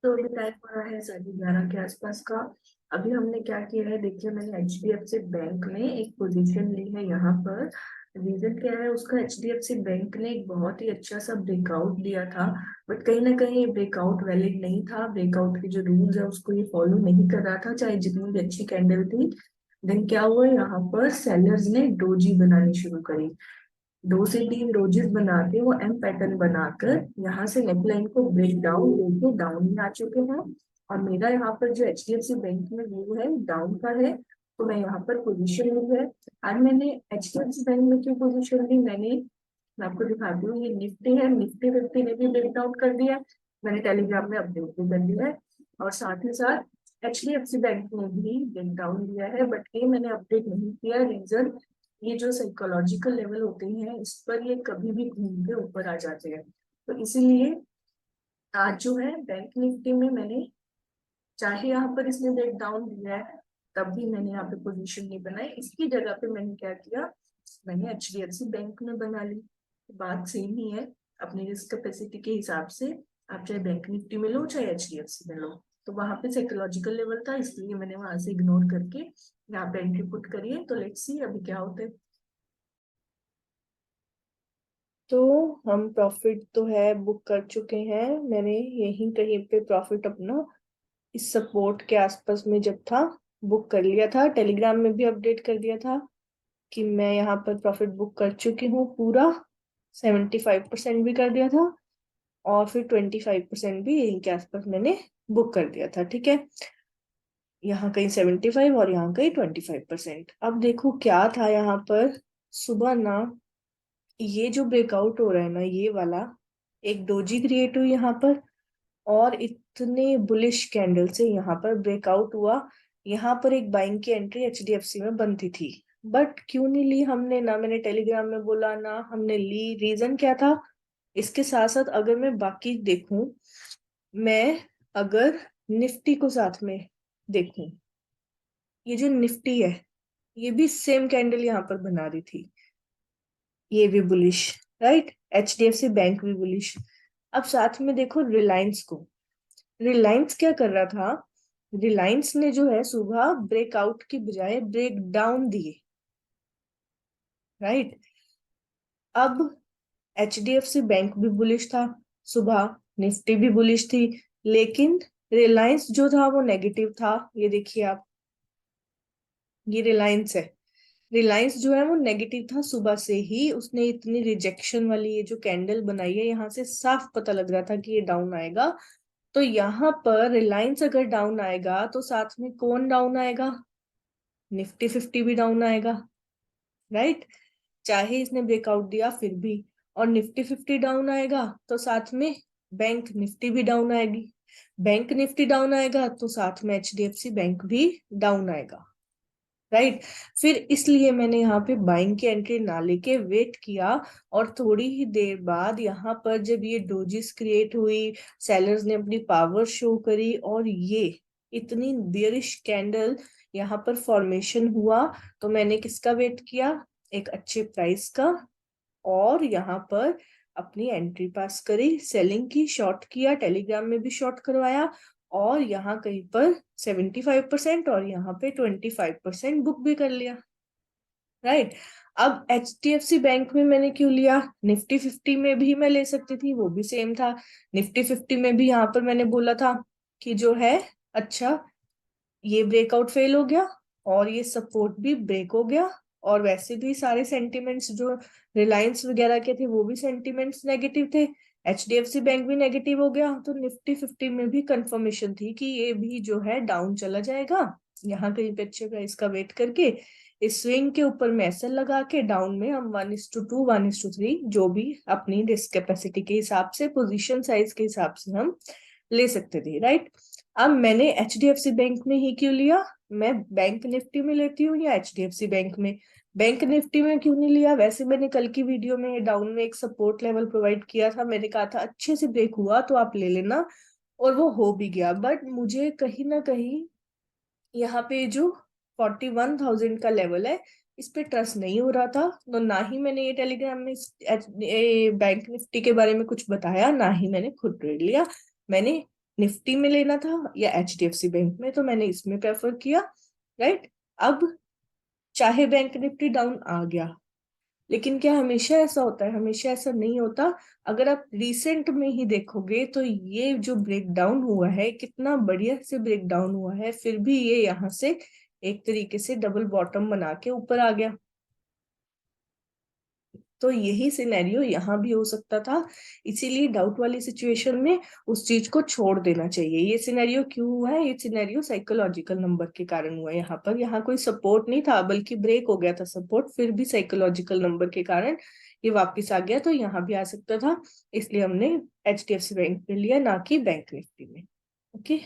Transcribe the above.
तो अभी टाइम हो रहा है 11:30 के आसपास का। अभी हमने क्या किया है, देखिए मैंने HDFC बैंक में एक पोजीशन ली है यहाँ पर। रीजन क्या है उसका, HDFC बैंक ने एक बहुत ही अच्छा सा ब्रेकआउट दिया था, बट कहीं ना कहीं ये ब्रेकआउट वैलिड नहीं था। ब्रेकआउट के जो रूल्स है उसको ये फॉलो नहीं कर रहा था, चाहे जितनी भी अच्छी कैंडल थी। देन क्या हुआ, यहाँ पर सेलर्स ने डोजी बनानी शुरू करी। 2 से 3 रोजेस बना के वो एम पैटर्न बनाकर यहाँ से नेकलाइन को ब्रेक डाउन देके डाउन में आ चुके हैं। और मेरा यहाँ पर जो HDFC बैंक में व्यू है डाउन का है, तो मैं यहाँ पर पोजीशन ली है। आज मैंने HDFC बैंक में क्यों पोजीशन ली, मैं आपको दिखाती हूँ। ये निफ्टी है, निफ्टी 50 ने भी ब्रेक डाउन कर दिया, मैंने टेलीग्राम में अपडेट भी कर दिया है। और साथ ही साथ HDFC बैंक ने भी ब्रेक डाउन दिया है, बट ये मैंने अपडेट नहीं किया। रीजन, ये जो साइकोलॉजिकल लेवल होते हैं इस पर ये कभी भी घूम के ऊपर आ जाते हैं। तो इसीलिए आज जो है बैंक निफ्टी में मैंने, चाहे यहाँ पर इसने ब्रेक डाउन दिया है, तब भी मैंने यहाँ पे पोजीशन नहीं बनाई। इसकी जगह पे मैंने क्या किया, मैंने HDFC बैंक में बना ली। बात सेम ही है, अपनी रिस्क कैपेसिटी के हिसाब से आप चाहे बैंक निफ्टी में लो चाहे HDFC में लो। तो वहां पे साइकोलॉजिकल लेवल था, इसलिए मैंने वहां से इग्नोर करके यहाँ पे एंट्री पुट करी है। तो लेट्स सी अभी क्या होता है। तो हम प्रॉफिट तो है बुक कर चुके हैं। मैंने यहीं कहीं पे प्रॉफिट अपना इस सपोर्ट के आसपास में जब था बुक कर लिया था। टेलीग्राम में भी अपडेट कर दिया था कि मैं यहाँ पर प्रॉफिट बुक कर चुकी हूँ पूरा। 75% भी कर दिया था और फिर 25% भी यहीं के आसपास मैंने बुक कर दिया था। ठीक है, यहाँ कहीं 75 और यहाँ कहीं 25%। अब देखो क्या था यहाँ पर। सुबह ना ये जो ब्रेकआउट हो रहा है ना, ये वाला एक डोजी क्रिएट हुई यहाँ पर, और इतने बुलिश कैंडल से यहाँ पर ब्रेकआउट हुआ। यहाँ पर एक बाइंग की एंट्री HDFC में बनती थी, बट क्यों नहीं ली हमने, ना मैंने टेलीग्राम में बोला ना हमने ली। रीजन क्या था, इसके साथ साथ अगर मैं बाकी देखूं, मैं अगर निफ्टी को साथ में देखूं, ये जो निफ्टी है ये भी सेम कैंडल यहाँ पर बना रही थी, ये भी बुलिश, राइट। HDFC बैंक भी बुलिश। अब साथ में देखो रिलायंस को। रिलायंस क्या कर रहा था, रिलायंस ने जो है सुबह ब्रेकआउट की बजाय ब्रेक डाउन दिए, राइट। अब HDFC बैंक भी बुलिश था सुबह, निफ्टी भी बुलिश थी, लेकिन रिलायंस जो था वो नेगेटिव था। ये देखिए आप, ये रिलायंस है। रिलायंस जो है वो नेगेटिव था सुबह से ही। उसने इतनी रिजेक्शन वाली ये जो कैंडल बनाई है, यहाँ से साफ पता लग रहा था कि ये डाउन आएगा। तो यहाँ पर रिलायंस अगर डाउन आएगा तो साथ में कौन डाउन आएगा, निफ्टी 50 भी डाउन आएगा, राइट। चाहे इसने ब्रेकआउट दिया फिर भी। और निफ्टी 50 डाउन आएगा तो साथ में बैंक निफ्टी भी डाउन आएगी। बैंक निफ्टी डाउन आएगा तो साथ में HDFC बैंक भी डाउन आएगा, राइट। फिर इसलिए मैंने यहाँ पे बाइंग की एंट्री ना लेके वेट किया। और थोड़ी ही देर बाद यहाँ पर जब ये डोजिस क्रिएट हुई, सेलर्स ने अपनी पावर शो करी और ये इतनी बियरिश कैंडल यहाँ पर फॉर्मेशन हुआ, तो मैंने किसका वेट किया, एक अच्छे प्राइस का। और यहाँ पर अपनी एंट्री पास करी, सेलिंग की, शॉर्ट किया, टेलीग्राम में भी शॉर्ट करवाया। और यहाँ कहीं पर 75% और यहाँ पे 25% बुक भी कर लिया, राइट। अब HDFC बैंक में मैंने क्यों लिया, निफ्टी 50 में भी मैं ले सकती थी, वो भी सेम था। निफ्टी 50 में भी यहाँ पर मैंने बोला था कि जो है, अच्छा, ये ब्रेकआउट फेल हो गया और ये सपोर्ट भी ब्रेक हो गया। और वैसे भी सारे सेंटिमेंट्स जो रिलायंस वगैरह के थे वो भी सेंटिमेंट्स नेगेटिव थे, HDFC बैंक भी नेगेटिव हो गया, तो निफ्टी 50 में भी कंफर्मेशन थी कि ये भी जो है डाउन चला जाएगा। यहाँ कहीं पे अच्छे प्राइस का वेट करके इस स्विंग के ऊपर में ऐसे लगा के डाउन में हम 1:2 1:3 जो भी अपनी रिस्क कैपेसिटी के हिसाब से, पोजीशन साइज के हिसाब से हम ले सकते थे, राइट। अब मैंने HDFC बैंक में ही क्यों लिया, मैं बैंक निफ्टी में लेती हूँ या HDFC बैंक में। बैंक निफ्टी में क्यों नहीं लिया, वैसे मैंने कल की वीडियो में डाउन में एक सपोर्ट लेवल प्रोवाइड किया था, मैंने कहा था अच्छे से ब्रेक हुआ तो आप ले लेना, और वो हो भी गया। बट मुझे कहीं ना कहीं यहाँ पे जो 41,000 का लेवल है इस पे ट्रस्ट नहीं हो रहा था। तो ना ही मैंने ये टेलीग्राम में बैंक निफ्टी के बारे में कुछ बताया, ना ही मैंने खुद ट्रेड लिया। मैंने निफ्टी में लेना था या एचडीएफसी बैंक में, तो मैंने इसमें प्रेफर किया, राइट। अब चाहे बैंक निफ्टी डाउन आ गया, लेकिन क्या हमेशा ऐसा होता है? हमेशा ऐसा नहीं होता। अगर आप रिसेंट में ही देखोगे तो ये जो ब्रेक डाउन हुआ है, कितना बढ़िया से ब्रेक डाउन हुआ है, फिर भी ये यहाँ से एक तरीके से डबल बॉटम बना के ऊपर आ गया। तो यही सिनेरियो यहाँ भी हो सकता था, इसीलिए डाउट वाली सिचुएशन में उस चीज को छोड़ देना चाहिए। ये सिनेरियो क्यों हुआ है? ये सिनेरियो साइकोलॉजिकल नंबर के कारण हुआ है। यहाँ पर, यहाँ कोई सपोर्ट नहीं था, बल्कि ब्रेक हो गया था सपोर्ट, फिर भी साइकोलॉजिकल नंबर के कारण ये वापिस आ गया। तो यहाँ भी आ सकता था, इसलिए हमने एचडीएफसी बैंक में लिया, ना कि बैंक निफ्टी में। ओके।